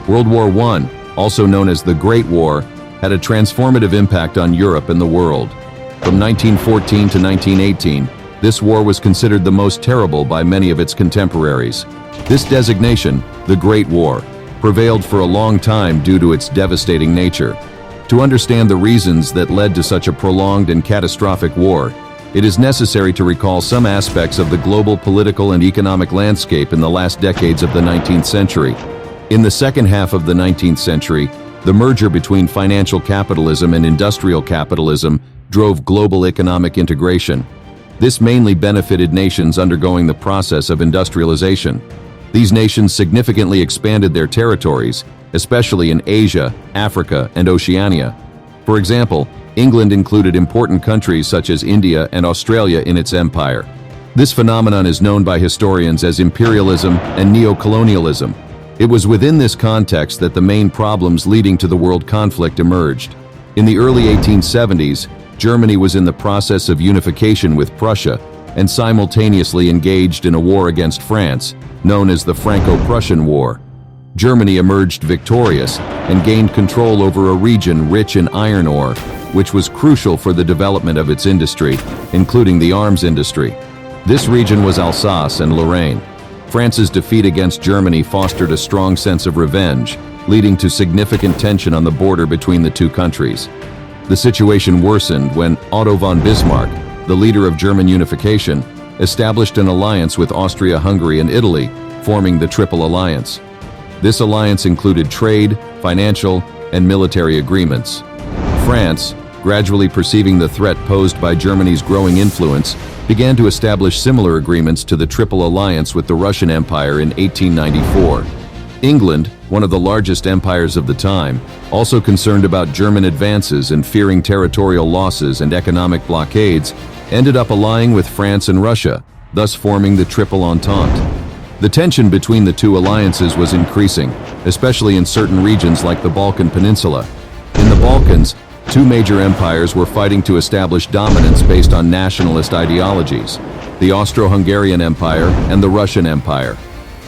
World War I, also known as the Great War, had a transformative impact on Europe and the world. From 1914 to 1918, this war was considered the most terrible by many of its contemporaries. This designation, the Great War, prevailed for a long time due to its devastating nature. To understand the reasons that led to such a prolonged and catastrophic war, it is necessary to recall some aspects of the global political and economic landscape in the last decades of the 19th century. In the second half of the 19th century, the merger between financial capitalism and industrial capitalism drove global economic integration. This mainly benefited nations undergoing the process of industrialization. These nations significantly expanded their territories, especially in Asia, Africa, and Oceania. For example, England included important countries such as India and Australia in its empire. This phenomenon is known by historians as imperialism and neocolonialism. It was within this context that the main problems leading to the world conflict emerged. In the early 1870s, Germany was in the process of unification with Prussia and simultaneously engaged in a war against France, known as the Franco-Prussian War. Germany emerged victorious and gained control over a region rich in iron ore, which was crucial for the development of its industry, including the arms industry. This region was Alsace and Lorraine. France's defeat against Germany fostered a strong sense of revenge, leading to significant tension on the border between the two countries. The situation worsened when Otto von Bismarck, the leader of German unification, established an alliance with Austria-Hungary and Italy, forming the Triple Alliance. This alliance included trade, financial, and military agreements. France, gradually perceiving the threat posed by Germany's growing influence, began to establish similar agreements to the Triple Alliance with the Russian Empire in 1894. England, one of the largest empires of the time, also concerned about German advances and fearing territorial losses and economic blockades, ended up allying with France and Russia, thus forming the Triple Entente. The tension between the two alliances was increasing, especially in certain regions like the Balkan Peninsula. In the Balkans, two major empires were fighting to establish dominance based on nationalist ideologies: the Austro-Hungarian Empire and the Russian Empire.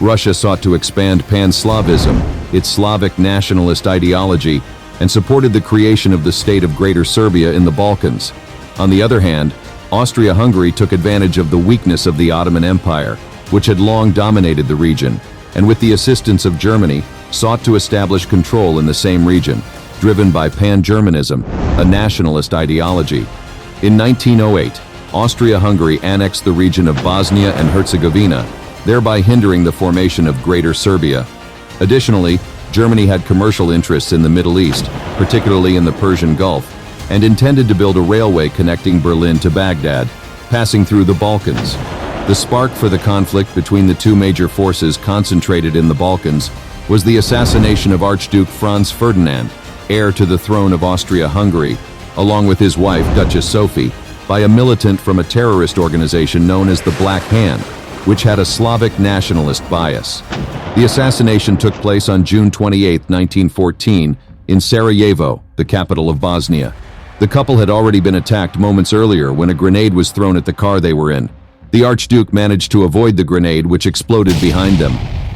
Russia sought to expand Pan-Slavism, its Slavic nationalist ideology, and supported the creation of the state of Greater Serbia in the Balkans. On the other hand, Austria-Hungary took advantage of the weakness of the Ottoman Empire, which had long dominated the region, and with the assistance of Germany, sought to establish control in the same region, driven by Pan-Germanism, a nationalist ideology. In 1908, Austria-Hungary annexed the region of Bosnia and Herzegovina, thereby hindering the formation of Greater Serbia. Additionally, Germany had commercial interests in the Middle East, particularly in the Persian Gulf, and intended to build a railway connecting Berlin to Baghdad, passing through the Balkans. The spark for the conflict between the two major forces concentrated in the Balkans was the assassination of Archduke Franz Ferdinand, heir to the throne of Austria-Hungary, along with his wife, Duchess Sophie, by a militant from a terrorist organization known as the Black Hand, which had a Slavic nationalist bias. The assassination took place on June 28, 1914, in Sarajevo, the capital of Bosnia. The couple had already been attacked moments earlier when a grenade was thrown at the car they were in. The Archduke managed to avoid the grenade, which exploded behind them.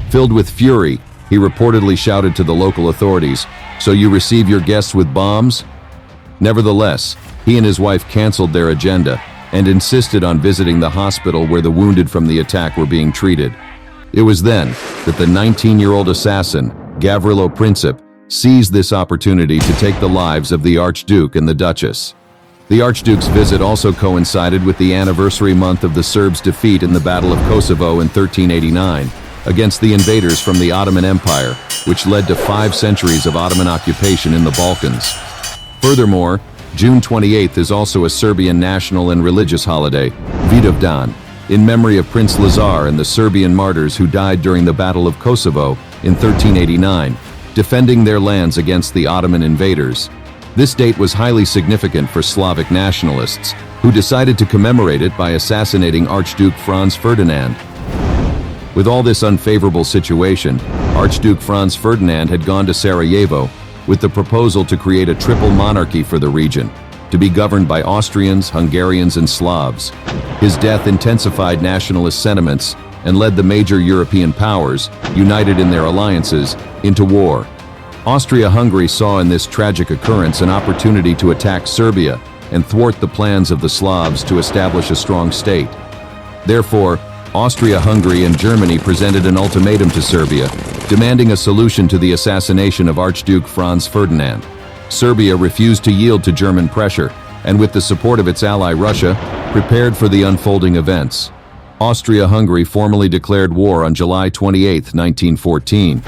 Filled with fury, he reportedly shouted to the local authorities, "So you receive your guests with bombs?" Nevertheless, he and his wife canceled their agenda and insisted on visiting the hospital where the wounded from the attack were being treated. It was then that the 19-year-old assassin, Gavrilo Princip, seized this opportunity to take the lives of the Archduke and the Duchess. The Archduke's visit also coincided with the anniversary month of the Serbs' defeat in the Battle of Kosovo in 1389 against the invaders from the Ottoman Empire, which led to 5 centuries of Ottoman occupation in the Balkans. Furthermore, June 28th is also a Serbian national and religious holiday, Vidovdan, in memory of Prince Lazar and the Serbian martyrs who died during the Battle of Kosovo in 1389, defending their lands against the Ottoman invaders. This date was highly significant for Slavic nationalists, who decided to commemorate it by assassinating Archduke Franz Ferdinand. With all this unfavorable situation, Archduke Franz Ferdinand had gone to Sarajevo with the proposal to create a triple monarchy for the region, to be governed by Austrians, Hungarians, and Slavs. His death intensified nationalist sentiments and led the major European powers, united in their alliances, into war. Austria-Hungary saw in this tragic occurrence an opportunity to attack Serbia and thwart the plans of the Slavs to establish a strong state. Therefore, Austria-Hungary and Germany presented an ultimatum to Serbia, demanding a solution to the assassination of Archduke Franz Ferdinand. Serbia refused to yield to German pressure, and with the support of its ally Russia, prepared for the unfolding events. Austria-Hungary formally declared war on July 28, 1914.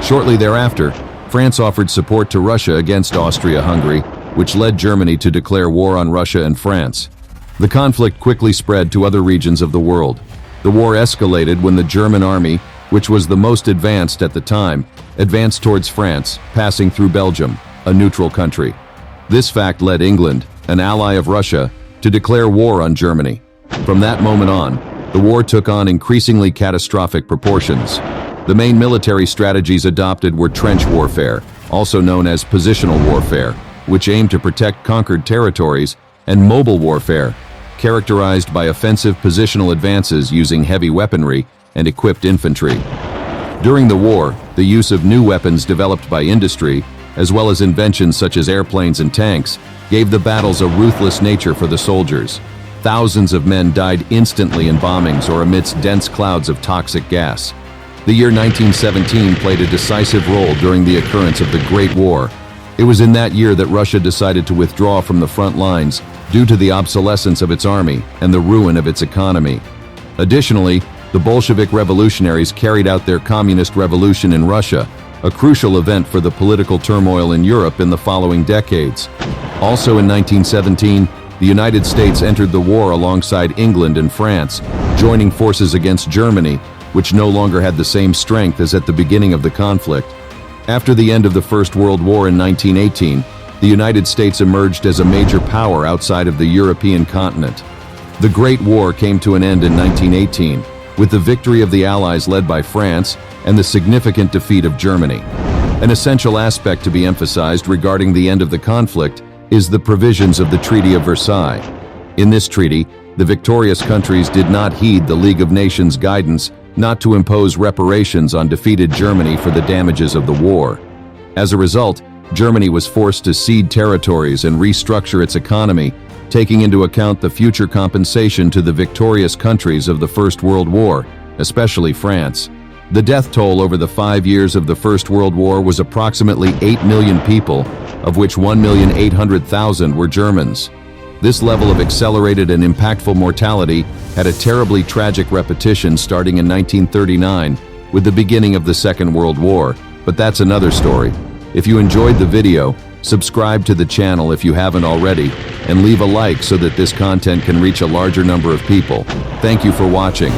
Shortly thereafter, France offered support to Russia against Austria-Hungary, which led Germany to declare war on Russia and France. The conflict quickly spread to other regions of the world. The war escalated when the German army, which was the most advanced at the time, advanced towards France, passing through Belgium, a neutral country. This fact led England, an ally of Russia, to declare war on Germany. From that moment on, the war took on increasingly catastrophic proportions. The main military strategies adopted were trench warfare, also known as positional warfare, which aimed to protect conquered territories, and mobile warfare, characterized by offensive positional advances using heavy weaponry and equipped infantry. During the war, the use of new weapons developed by industry, as well as inventions such as airplanes and tanks, gave the battles a ruthless nature for the soldiers. Thousands of men died instantly in bombings or amidst dense clouds of toxic gas. The year 1917 played a decisive role during the occurrence of the Great War. It was in that year that Russia decided to withdraw from the front lines due to the obsolescence of its army and the ruin of its economy. Additionally, the Bolshevik revolutionaries carried out their communist revolution in Russia, a crucial event for the political turmoil in Europe in the following decades. Also in 1917, the United States entered the war alongside England and France, joining forces against Germany, which no longer had the same strength as at the beginning of the conflict. After the end of the First World War in 1918, the United States emerged as a major power outside of the European continent. The Great War came to an end in 1918, with the victory of the Allies led by France and the significant defeat of Germany. An essential aspect to be emphasized regarding the end of the conflict is the provisions of the Treaty of Versailles. In this treaty, the victorious countries did not heed the League of Nations guidance not to impose reparations on defeated Germany for the damages of the war. As a result, Germany was forced to cede territories and restructure its economy, taking into account the future compensation to the victorious countries of the First World War, especially France. The death toll over the 5 years of the First World War was approximately 8 million people, of which 1,800,000 were Germans. This level of accelerated and impactful mortality had a terribly tragic repetition starting in 1939 with the beginning of the Second World War, but that's another story. If you enjoyed the video, subscribe to the channel if you haven't already, and leave a like so that this content can reach a larger number of people. Thank you for watching.